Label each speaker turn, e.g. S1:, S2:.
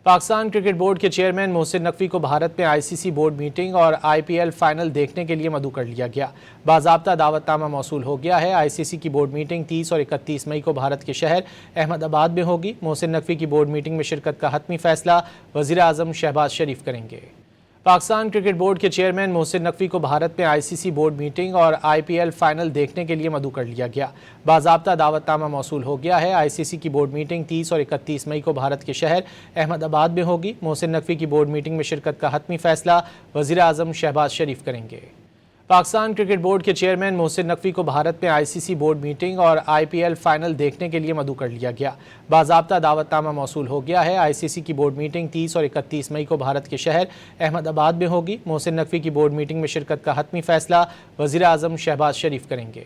S1: Pakistan cricket board کے chairman Mohsin Naqvi کو بھارت میں آئی سی سی بورڈ میٹنگ اور آئی پی ایل فائنل دیکھنے کے لیے مدعو کر لیا گیا۔ باضابطہ دعوت نامہ موصول ہو گیا ہے۔ آئی سی سی کی بورڈ میٹنگ 30 اور 31 مئی کو بھارت کے شہر احمد آباد میں ہوگی۔ محسن نقوی کی بورڈ میٹنگ میں شرکت کا حتمی فیصلہ وزیر اعظم شہباز شریف کریں گے۔ پاکستان کرکٹ بورڈ کے چیئرمین محسن نقوی کو بھارت میں آئی سی سی بورڈ میٹنگ اور آئی پی ایل فائنل دیکھنے کے لیے مدعو کر لیا گیا۔ باضابطہ دعوت نامہ موصول ہو گیا ہے۔ آئی سی سی کی بورڈ میٹنگ 30 اور 31 مئی کو بھارت کے شہر احمد آباد میں ہوگی۔ محسن نقوی کی بورڈ میٹنگ میں شرکت کا حتمی فیصلہ وزیر اعظم شہباز شریف کریں گے۔ پاکستان کرکٹ بورڈ کے چیئرمین محسن نقوی کو بھارت میں آئی سی سی بورڈ میٹنگ اور آئی پی ایل فائنل دیکھنے کے لیے مدعو کر لیا گیا۔ باضابطہ دعوت نامہ موصول ہو گیا ہے۔ آئی سی سی کی بورڈ میٹنگ 30 اور 31 مئی کو بھارت کے شہر احمد آباد میں ہوگی۔ محسن نقوی کی بورڈ میٹنگ میں شرکت کا حتمی فیصلہ وزیر اعظم شہباز شریف کریں گے۔